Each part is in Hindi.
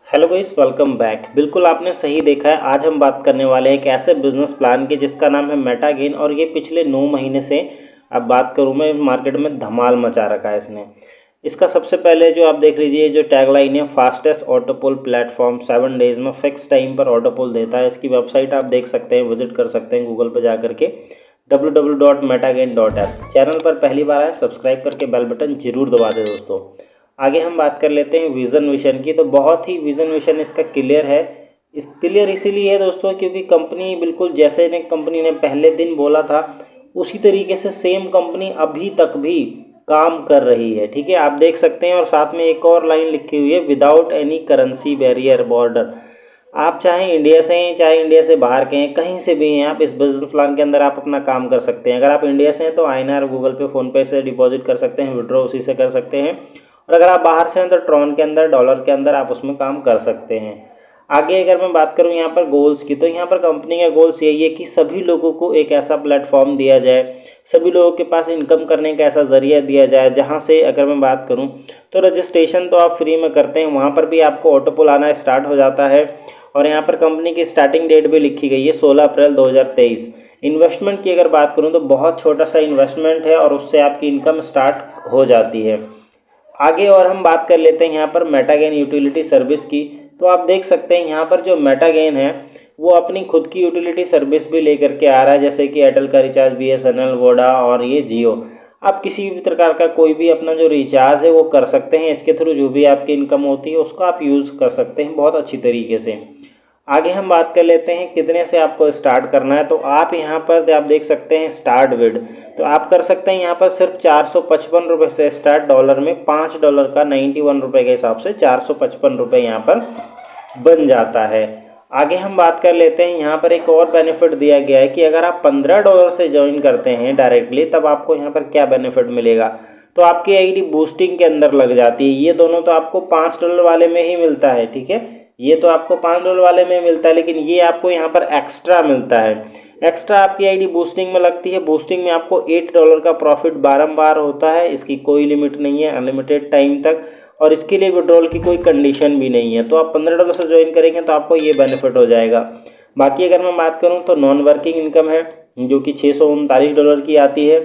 Hello guys, welcome back. बिल्कुल आपने सही देखा है। आज हम बात करने वाले हैं एक ऐसे बिजनेस प्लान की जिसका नाम है मेटागेन, और ये पिछले 9 महीने से अब बात करूँ मैं मार्केट में धमाल मचा रखा है इसने। इसका सबसे पहले जो आप देख लीजिए, जो टैगलाइन है, फास्टेस्ट ऑटोपोल प्लेटफॉर्म, 7 डेज में फिक्स टाइम पर ऑटोपोल देता है। इसकी वेबसाइट आप देख सकते हैं, विजिट कर सकते हैं गूगल पर जा करके www.metagain.app। चैनल पर पहली बार आए, सब्सक्राइब करके बेल बटन जरूर दबा दें दोस्तों। आगे हम बात कर लेते हैं विज़न विशन की। तो बहुत ही विज़न विशन इसका क्लियर है। इस क्लियर इसीलिए है दोस्तों क्योंकि कंपनी बिल्कुल जैसे ने कंपनी ने पहले दिन बोला था उसी तरीके से सेम कंपनी अभी तक भी काम कर रही है। ठीक है, आप देख सकते हैं। और साथ में एक और लाइन लिखी हुई है, without any currency barrier border. आप चाहे इंडिया से हैं, चाहे इंडिया से बाहर के हैं, कहीं से भी हैं, आप इस बिजनेस प्लान के अंदर आप अपना काम कर सकते हैं। अगर आप इंडिया से हैं तो INR गूगल पे, फ़ोनपे से डिपॉजिट कर सकते हैं, विड्रॉ उसी से कर सकते हैं। और अगर आप बाहर से हैं तो ट्रॉन के अंदर, डॉलर के अंदर आप उसमें काम कर सकते हैं। आगे अगर मैं बात करूं यहाँ पर गोल्स की, तो यहाँ पर कंपनी का गोल्स यही है कि सभी लोगों को एक ऐसा प्लेटफॉर्म दिया जाए, सभी लोगों के पास इनकम करने का ऐसा ज़रिया दिया जाए जहाँ से अगर मैं बात करूँ तो रजिस्ट्रेशन तो आप फ्री में करते हैं, वहाँ पर भी आपको ऑटोपोल आना स्टार्ट हो जाता है। और यहाँ पर कंपनी की स्टार्टिंग डेट भी लिखी गई है 16 अप्रैल 2023। इन्वेस्टमेंट की अगर बात करूँ तो बहुत छोटा सा इन्वेस्टमेंट है और उससे आपकी इनकम स्टार्ट हो जाती है। आगे और हम बात कर लेते हैं यहाँ पर मेटागेन यूटिलिटी सर्विस की। तो आप देख सकते हैं यहाँ पर जो मेटागेन है वो अपनी खुद की यूटिलिटी सर्विस भी लेकर के आ रहा है, जैसे कि एयरटेल का रिचार्ज, BSNL, वोडा और ये जियो। आप किसी भी प्रकार का कोई भी अपना जो रिचार्ज है वो कर सकते हैं। इसके थ्रू जो भी आपकी इनकम होती है उसको आप यूज़ कर सकते हैं बहुत अच्छी तरीके से। आगे हम बात कर लेते हैं कितने से आपको स्टार्ट करना है। तो आप यहाँ पर आप देख सकते हैं स्टार्ट विड, तो आप कर सकते हैं यहाँ पर सिर्फ 455 रुपये से स्टार्ट। डॉलर में $5 का 91 रुपये के हिसाब से 455 रुपये यहाँ पर बन जाता है। आगे हम बात कर लेते हैं, यहाँ पर एक और बेनिफिट दिया गया है कि अगर आप $15 से ज्वाइन करते हैं डायरेक्टली, तब आपको यहाँ पर क्या बेनिफिट मिलेगा। तो आपकी आईडी बूस्टिंग के अंदर लग जाती है। ये दोनों तो आपको $5 वाले में ही मिलता है। ठीक है, ये तो आपको $5 वाले में मिलता है, लेकिन ये आपको यहाँ पर एक्स्ट्रा मिलता है। एक्स्ट्रा आपकी आईडी बूस्टिंग में लगती है। बूस्टिंग में आपको $8 का प्रॉफिट बारंबार होता है। इसकी कोई लिमिट नहीं है, अनलिमिटेड टाइम तक। और इसके लिए विड्रॉल की कोई कंडीशन भी नहीं है। तो आप $15 से ज्वाइन करेंगे तो आपको ये बेनिफिट हो जाएगा। बाकी अगर मैं बात करूँ तो नॉन वर्किंग इनकम है जो कि $639 की आती है।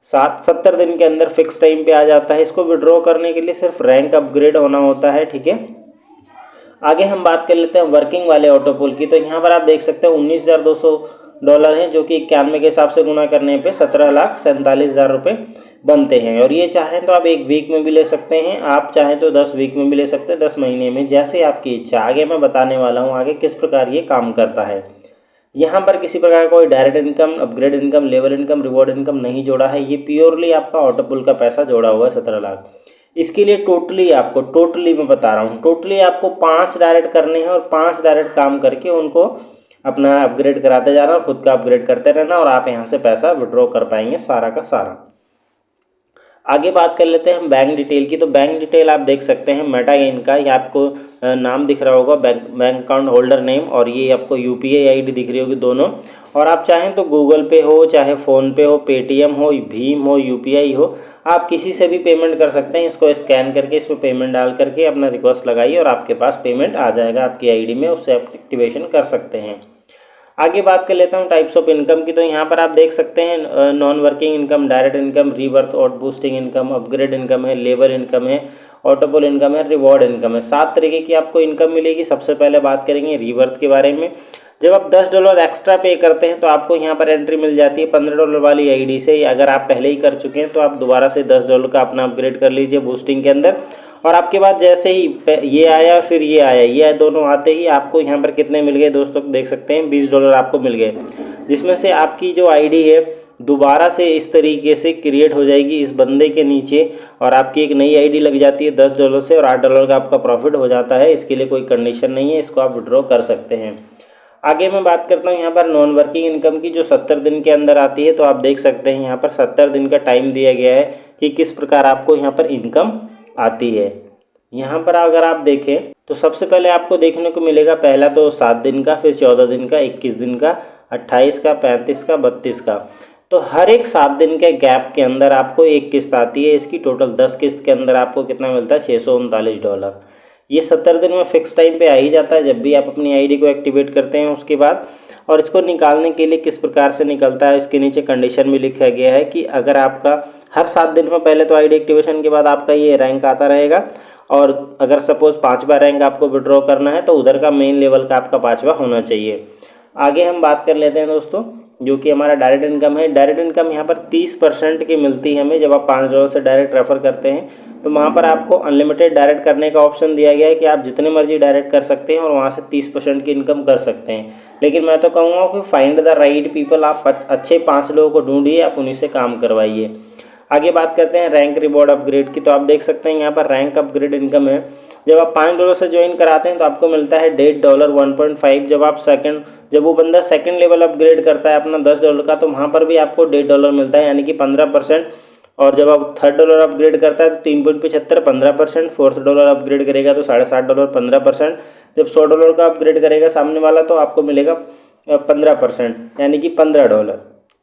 70 दिन के अंदर फिक्स टाइम पे आ जाता है। इसको विड्रॉ करने के लिए सिर्फ रैंक अपग्रेड होना होता है। ठीक है, आगे हम बात कर लेते हैं वर्किंग वाले ऑटोपोल की। तो यहाँ पर आप देख सकते हैं $19,200 हैं, जो कि 91 के हिसाब से गुना करने पे 17,47,000 रुपये बनते हैं। और ये चाहें तो आप 1 वीक में भी ले सकते हैं, आप चाहें तो 10 वीक में भी ले सकते हैं, 10 महीने में, जैसे आपकी इच्छा। आगे मैं बताने वाला हूँ आगे किस प्रकार ये काम करता है। यहाँ पर किसी प्रकार का कोई direct income, upgrade income, level income, reward income नहीं जोड़ा है। ये प्योरली आपका ऑटोपोल का पैसा जोड़ा हुआ है 17 लाख। इसके लिए टोटली मैं बता रहा हूँ, टोटली आपको 5 डायरेक्ट करने हैं और 5 डायरेक्ट काम करके उनको अपना अपग्रेड कराते जाना और खुद का अपग्रेड करते रहना, और आप यहाँ से पैसा विड्रॉ कर पाएंगे सारा का सारा। आगे बात कर लेते हैं हम बैंक डिटेल की। तो बैंक डिटेल आप देख सकते हैं मेटागेन का, ये आपको नाम दिख रहा होगा, बैंक अकाउंट होल्डर नेम, और ये आपको UPI ID दिख रही होगी दोनों। और आप चाहें तो गूगल पे हो, चाहे फ़ोनपे हो, पेटीएम हो, भीम हो, UPI हो, आप किसी से भी पेमेंट कर सकते हैं। इसको स्कैन करके इसमें पेमेंट डाल करके अपना रिक्वेस्ट लगाइए और आपके पास पेमेंट आ जाएगा आपकी ID में, उससे आप एक्टिवेशन कर सकते हैं। आगे बात कर लेता हूँ टाइप्स ऑफ इनकम की। तो यहाँ पर आप देख सकते हैं non working income, direct income, रीवर्थ और बूस्टिंग इनकम, अपग्रेड इनकम है, लेबर इनकम है, ऑटोपोल इनकम है, रिवॉर्ड इनकम है। 7 तरीके की आपको इनकम मिलेगी। सबसे पहले बात करेंगे रीवर्थ के बारे में। जब आप $10 एक्स्ट्रा पे करते हैं तो आपको यहाँ पर एंट्री मिल जाती है $15 वाली आईडी से। अगर आप पहले ही कर चुके हैं तो आप दोबारा से $10 का अपना अपग्रेड कर लीजिए बूस्टिंग के अंदर। और आपके पास जैसे ही ये आया फिर ये आया, ये दोनों आते ही आपको यहाँ पर कितने मिल गए दोस्तों, देख सकते हैं $20 आपको मिल गए, जिसमें से आपकी जो आईडी है दोबारा से इस तरीके से क्रिएट हो जाएगी इस बंदे के नीचे, और आपकी एक नई आईडी लग जाती है $10 से, और $8 का आपका प्रॉफिट हो जाता है। इसके लिए कोई कंडीशन नहीं है, इसको आप विड्रॉ कर सकते हैं। आगे मैं बात करता हूँ यहाँ पर नॉन वर्किंग इनकम की, जो 70 दिन के अंदर आती है। तो आप देख सकते हैं यहाँ पर 70 दिन का टाइम दिया गया है कि किस प्रकार आपको यहाँ पर इनकम आती है। यहाँ पर अगर आप देखें तो सबसे पहले आपको देखने को मिलेगा, पहला तो 7 दिन का, फिर 14 दिन का, 21 दिन का, 28 का, 35 का, 32 का। तो हर एक 7 दिन के गैप के अंदर आपको एक किस्त आती है। इसकी टोटल 10 किस्त के अंदर आपको कितना मिलता है, $639। ये 70 दिन में फिक्स टाइम पे आ ही जाता है जब भी आप अपनी आईडी को एक्टिवेट करते हैं उसके बाद। और इसको निकालने के लिए किस प्रकार से निकलता है, इसके नीचे कंडीशन भी लिखा गया है कि अगर आपका हर 7 दिन में पहले तो आईडी एक्टिवेशन के बाद आपका ये रैंक आता रहेगा, और अगर सपोज़ 5वां रैंक आपको विड्रॉ करना है तो उधर का मेन लेवल का आपका 5वां होना चाहिए। आगे हम बात कर लेते हैं दोस्तों, जो कि हमारा डायरेक्ट इनकम है। डायरेक्ट इनकम यहाँ पर 30% की मिलती है हमें जब आप $5 से डायरेक्ट रेफर करते हैं। तो वहाँ पर आपको अनलिमिटेड डायरेक्ट करने का ऑप्शन दिया गया है कि आप जितने मर्जी डायरेक्ट कर सकते हैं और वहाँ से 30% की इनकम कर सकते हैं। लेकिन मैं तो कहूँगा कि फाइंड द राइट पीपल, आप अच्छे 5 लोगों को ढूंढिए, आप उन्हीं से काम करवाइए। आगे बात करते हैं रैंक रिवॉर्ड अपग्रेड की। तो आप देख सकते हैं यहाँ पर रैंक अपग्रेड इनकम है। जब आप $5 से ज्वाइन कराते हैं तो आपको मिलता है $1.5 1.5। जब वो बंदा सेकंड लेवल अपग्रेड करता है अपना $10 का, तो वहाँ पर भी आपको $1.5 मिलता है, यानी कि 15%। और जब आप $3 अपग्रेड करता है तो 3.75 15%। $4 अपग्रेड करेगा तो $7.5 15%। जब $100 का अपग्रेड करेगा सामने वाला तो आपको मिलेगा 15%, यानी कि $15।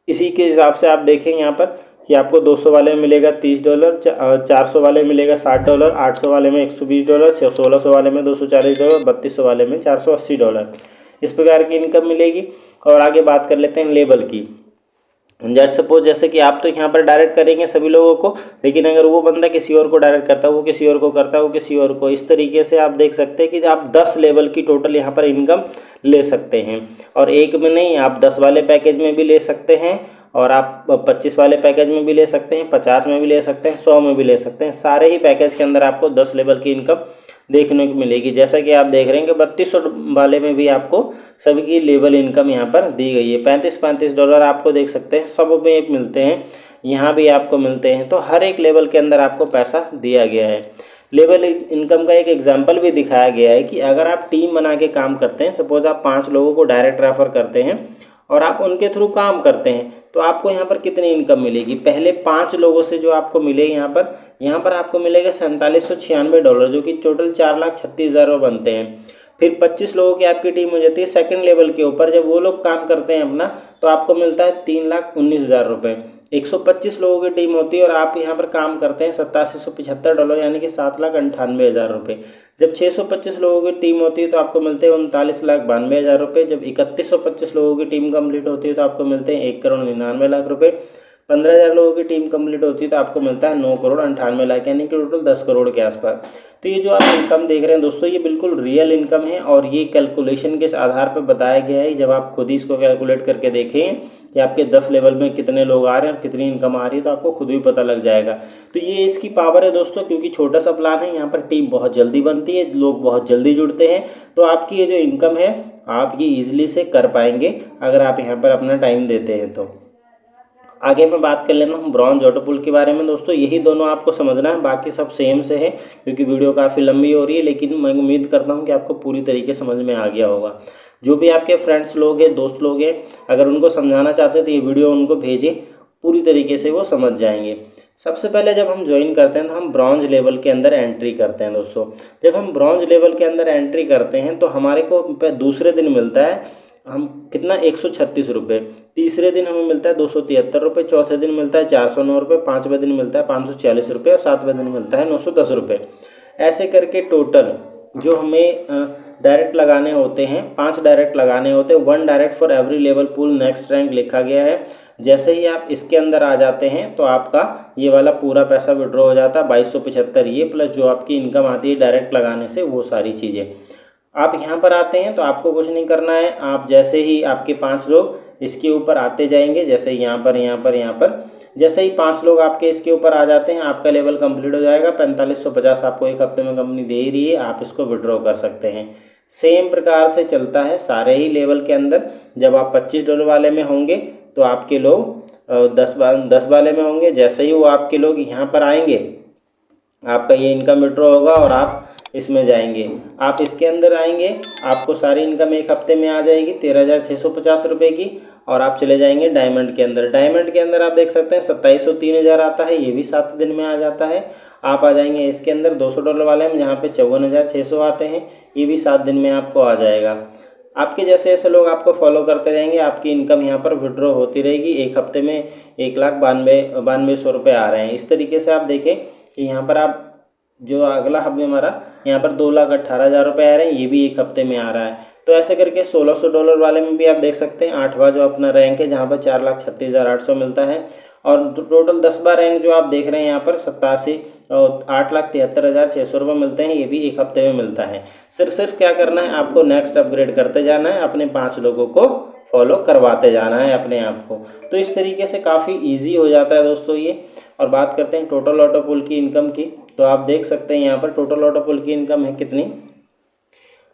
इसी के हिसाब से आप देखें यहाँ पर कि आपको 200 वाले में मिलेगा $30, 400 वाले में मिलेगा $60, 800 वाले में $120, 1600 वाले में $240, 3200 वाले में $480। इस प्रकार की इनकम मिलेगी। और आगे बात कर लेते हैं लेवल की। जैसे सपोज जैसे कि आप तो यहाँ पर डायरेक्ट करेंगे सभी लोगों को, लेकिन अगर वो बंदा किसी और को डायरेक्ट करता है, वो किसी और को करता है, वो किसी और को, इस तरीके से आप देख सकते हैं कि आप 10 लेवल की टोटल यहाँ पर इनकम ले सकते हैं। और एक में नहीं, आप 10 वाले पैकेज में भी ले सकते हैं, और आप 25 वाले पैकेज में भी ले सकते हैं, 50 में भी ले सकते हैं, 100 में भी ले सकते हैं। सारे ही पैकेज के अंदर आपको 10 लेवल की इनकम देखने को मिलेगी। जैसा कि आप देख रहे हैं कि 3200 वाले में भी आपको सभी की लेवल इनकम यहाँ पर दी गई है। $35 आपको देख सकते हैं सब में मिलते हैं, यहाँ भी आपको मिलते हैं। तो हर एक लेवल के अंदर आपको पैसा दिया गया है। लेवल इनकम का एक एग्जाम्पल भी दिखाया गया है कि अगर आप टीम बना के काम करते हैं, सपोज आप 5 लोगों को डायरेक्ट रेफर करते हैं और आप उनके थ्रू काम करते हैं, तो आपको यहाँ पर कितनी इनकम मिलेगी। पहले 5 लोगों से जो आपको मिले यहाँ पर आपको मिलेगा $4796, जो कि टोटल 4,36,000 बनते हैं। फिर 25 लोगों की आपकी टीम हो जाती है सेकंड लेवल के ऊपर, जब वो लोग काम करते हैं अपना, तो आपको मिलता है $3,19,000। 125 लोगों की टीम होती है और आप यहाँ पर काम करते हैं $8775, यानी कि $7,98,000। जब 625 लोगों की टीम होती है तो आपको मिलते हैं $39,92,000। जब 3125 लोगों की टीम कंप्लीट होती है तो आपको मिलते हैं ₹1,99,00,000। 15,000 लोगों की टीम कंप्लीट होती है तो आपको मिलता है $9,98,00,000, यानी कि टोटल 10 करोड़ के आसपास। तो ये जो आप इनकम देख रहे हैं दोस्तों, ये बिल्कुल रियल इनकम है, और ये कैलकुलेशन के आधार पर बताया गया है। जब आप खुद ही इसको कैलकुलेट करके देखें कि आपके 10 लेवल में कितने लोग आ रहे हैं और कितनी इनकम आ रही है, तो आपको खुद भी पता लग जाएगा। तो ये इसकी पावर है दोस्तों, क्योंकि छोटा सा प्लान है, यहाँ पर टीम बहुत जल्दी बनती है, लोग बहुत जल्दी जुड़ते हैं। तो आपकी ये जो इनकम है आप ये ईजिली से कर पाएंगे अगर आप यहाँ पर अपना टाइम देते हैं तो। आगे मैं बात कर लेना हूँ ब्रॉन्ज ऑटो पुल के बारे में दोस्तों। यही दोनों आपको समझना है, बाकी सब सेम से है, क्योंकि वीडियो काफ़ी लंबी हो रही है, लेकिन मैं उम्मीद करता हूँ कि आपको पूरी तरीके समझ में आ गया होगा। जो भी आपके फ्रेंड्स लोग हैं, दोस्त लोग हैं, अगर उनको समझाना चाहते हैं तो ये वीडियो उनको भेजें, पूरी तरीके से वो समझ जाएंगे। सबसे पहले जब हम ज्वाइन करते हैं तो हम ब्रॉन्ज लेवल के अंदर एंट्री करते हैं दोस्तों। जब हम ब्रॉन्ज लेवल के अंदर एंट्री करते हैं तो हमारे को दूसरे दिन मिलता है हम कितना 136 रुपये, तीसरे दिन हमें मिलता है 273 रुपये, चौथे दिन मिलता है 409 रुपये, 5वें दिन मिलता है 540 रुपये और 7वें दिन मिलता है 910 रुपये। ऐसे करके टोटल जो हमें डायरेक्ट लगाने होते हैं, 5 डायरेक्ट लगाने होते हैं, 1 direct for every level pull next rank लिखा गया है। जैसे ही आप इसके अंदर आ जाते हैं तो आपका ये वाला पूरा पैसा विड्रॉ हो जाता है 2275, ये प्लस जो आपकी इनकम आती है डायरेक्ट लगाने से, वो सारी चीज़ें। आप यहाँ पर आते हैं तो आपको कुछ नहीं करना है, आप जैसे ही आपके 5 लोग इसके ऊपर आते जाएंगे, जैसे यहाँ पर जैसे ही 5 लोग आपके इसके ऊपर आ जाते हैं, आपका लेवल कंप्लीट हो जाएगा। 4550 आपको एक हफ्ते में कंपनी दे ही रही है, आप इसको विड्रॉ कर सकते हैं। सेम प्रकार से चलता है सारे ही लेवल के अंदर। जब आप $25 वाले में होंगे तो आपके लोग 10 वाले में होंगे। जैसे ही वो आपके लोग यहाँ पर आएंगे, आपका ये इनकम विड्रॉ होगा और आप इसमें जाएंगे। आप इसके अंदर आएंगे, आपको सारी इनकम एक हफ्ते में आ जाएगी 13,650 रुपये की, और आप चले जाएंगे डायमंड के अंदर। डायमंड के अंदर आप देख सकते हैं 2700 3000 आता है, ये भी 7 दिन में आ जाता है। आप आ जाएंगे इसके अंदर $200 वाले में, जहाँ पे 54,600 आते हैं, ये भी 7 दिन में आपको आ जाएगा। आपके जैसे ऐसे लोग आपको फॉलो करते रहेंगे, आपकी इनकम यहाँ पर विड्रॉ होती रहेगी। एक हफ्ते में 1,92,100 रुपये आ रहे हैं। इस तरीके से आप देखें कि यहाँ पर आप जो अगला हमें हमारा यहाँ पर $2,18,000 आ रहे हैं, ये भी एक हफ्ते में आ रहा है। तो ऐसे करके $1,600 वाले में भी आप देख सकते हैं 8वां जो अपना रैंक है, जहाँ पर 4,36,800 मिलता है। और टोटल 10वां रैंक जो आप देख रहे हैं यहाँ पर 8,73,600 रुपये मिलते हैं, ये भी एक हफ्ते में मिलता है। सिर्फ क्या करना है, आपको नेक्स्ट अपग्रेड करते जाना है, अपने 5 लोगों को फॉलो करवाते जाना है अपने आप को। तो इस तरीके से काफ़ी ईजी हो जाता है दोस्तों ये। और बात करते हैं टोटल ऑटो पुल की इनकम की, तो आप देख सकते हैं यहाँ पर टोटल ऑटो पुल की इनकम है कितनी,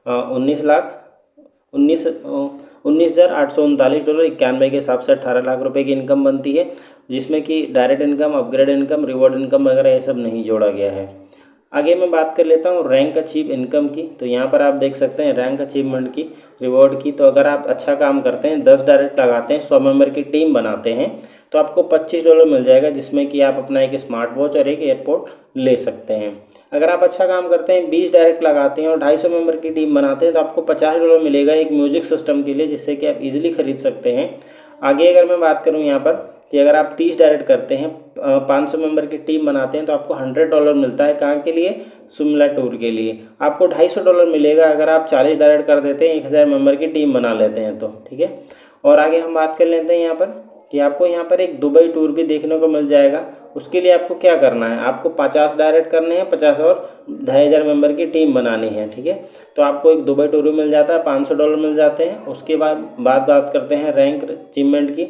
19,839 डॉलर 91 के हिसाब से 18 लाख रुपए की इनकम बनती है, जिसमें कि direct income, upgrade income, reward income वगैरह ये सब नहीं जोड़ा गया है। आगे मैं बात कर लेता हूँ रैंक अचीव इनकम की। तो यहाँ पर आप देख सकते हैं रैंक अचीवमेंट की, रिवॉर्ड की। तो अगर आप अच्छा काम करते हैं, 10 डायरेक्ट लगाते हैं, 100 मेंबर की टीम बनाते हैं, तो आपको $25 मिल जाएगा, जिसमें कि आप अपना एक स्मार्ट वॉच और एक एयरपोर्ट ले सकते हैं। अगर आप अच्छा काम करते हैं, 20 डायरेक्ट लगाते हैं और 250 मेंबर की टीम बनाते हैं, तो आपको $50 मिलेगा एक म्यूजिक सिस्टम के लिए, जिससे कि आप इजीली खरीद सकते हैं। आगे अगर मैं बात करूं यहाँ पर कि अगर आप 30 डायरेक्ट करते हैं, 500 मेंबर की टीम बनाते हैं, तो आपको $100 मिलता है। कहाँ के लिए? शिमला टूर के लिए। आपको $250 मिलेगा अगर आप 40 डायरेक्ट कर देते हैं, 1000 मेंबर की टीम बना लेते हैं तो, ठीक है। और आगे हम बात कर लेते हैं यहाँ पर कि आपको यहाँ पर एक दुबई टूर भी देखने को मिल जाएगा। उसके लिए आपको क्या करना है, आपको 50 डायरेक्ट करने हैं, 50 और 2500 मेंबर की टीम बनानी है, ठीक है। तो आपको एक दुबई टूर भी मिल जाता है, $500 मिल जाते हैं। उसके बाद बात करते हैं रैंक अचीवमेंट की।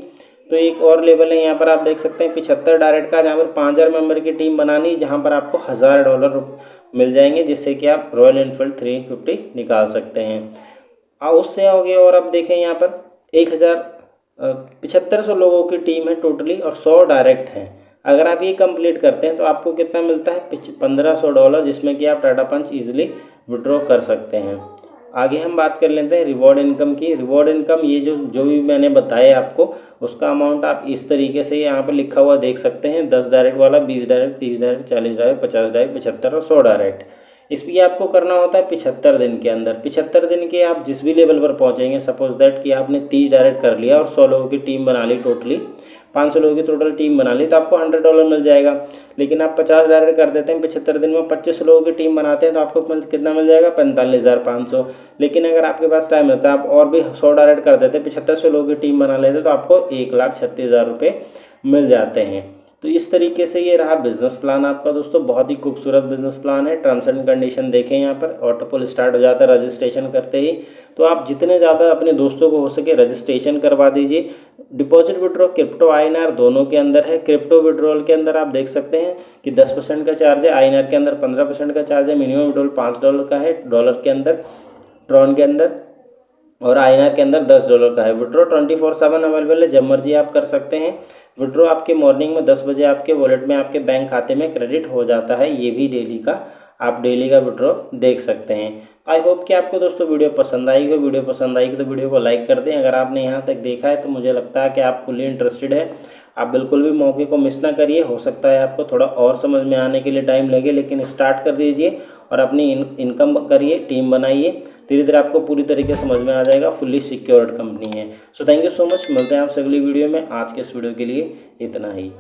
तो एक और लेवल है यहाँ पर आप देख सकते हैं 75 डायरेक्ट का, जहाँ पर 5000 मेंबर की टीम बनानी, जहाँ पर आपको $1000 मिल जाएंगे, जिससे कि आप रॉयल एनफील्ड 350 निकाल सकते हैं। उससे आगे और आप देखें यहाँ पर 7500 लोगों की टीम है टोटली और 100 डायरेक्ट हैं। अगर आप ये कंप्लीट करते हैं तो आपको कितना मिलता है, $1500, जिसमें कि आप टाटा पंच ईजिली विड्रॉ कर सकते हैं। आगे हम बात कर लेते हैं रिवॉर्ड इनकम की। रिवॉर्ड इनकम ये जो भी मैंने बताया आपको, उसका अमाउंट आप इस तरीके से यहाँ पर लिखा हुआ देख सकते हैं। 10 डायरेक्ट वाला, 20 डायरेक्ट, 30 डायरेक्ट, 40 डायरेक्ट, 50 डायरेक्ट, 75 और 100 डायरेक्ट। इसलिए आपको करना होता है 75 दिन के अंदर। 75 दिन के आप जिस भी लेवल पर पहुँचेंगे, सपोज दैट कि आपने 30 डायरेक्ट कर लिया और 100 लोगों की टीम बना ली, टोटली 500 लोगों की टोटल टीम बना ली, तो आपको $100 मिल जाएगा। लेकिन आप 50 डायरेक्ट कर देते हैं 75 दिन में, 25 लोगों की टीम बनाते हैं, तो आपको कितना मिल जाएगा, 45,500। लेकिन अगर आपके पास टाइम रहता है, आप और भी 100 डायरेक्ट कर देते हैं, 75 लोगों की टीम बना लेते, तो आपको 1,36,000 रुपये मिल जाते हैं। तो इस तरीके से ये रहा बिजनेस प्लान आपका दोस्तों, बहुत ही खूबसूरत बिजनेस प्लान है। टर्म्स एंड कंडीशन देखें, यहाँ पर ऑटो पुल स्टार्ट हो जाता है रजिस्ट्रेशन करते ही। तो आप जितने ज़्यादा अपने दोस्तों को हो सके रजिस्ट्रेशन करवा दीजिए। डिपॉजिट विड्रॉ क्रिप्टो INR दोनों के अंदर है। क्रिप्टो विड्रॉल के अंदर आप देख सकते हैं कि 10% का चार्ज है, INR के अंदर 15% का चार्ज है, मिनिमम विड्रॉल $5 का है, डॉलर के अंदर, ट्रॉन के अंदर, और INR के अंदर $10 का है। विड्रॉ 24/7 अवेलेबल है, जब मर्जी आप कर सकते हैं। विड्रॉ आपके मॉर्निंग में 10 बजे आपके वॉलेट में, आपके बैंक खाते में क्रेडिट हो जाता है। ये भी डेली का, आप डेली का विड्रॉ देख सकते हैं। आई होप कि आपको दोस्तों वीडियो पसंद आएगी। वीडियो पसंद आएगी तो वीडियो को लाइक कर दें। अगर आपने यहाँ तक देखा है तो मुझे लगता है कि आप फुली इंटरेस्टेड है। आप बिल्कुल भी मौके को मिस ना करिए। हो सकता है आपको थोड़ा और समझ में आने के लिए टाइम लगे, लेकिन स्टार्ट कर दीजिए और अपनी इनकम करिए, टीम बनाइए। धीरे धीरे आपको पूरी तरीके से समझ में आ जाएगा। फुल्ली सिक्योर्ड कंपनी है। So thank you so much. मिलते हैं आपसे अगली वीडियो में। आज के इस वीडियो के लिए इतना ही।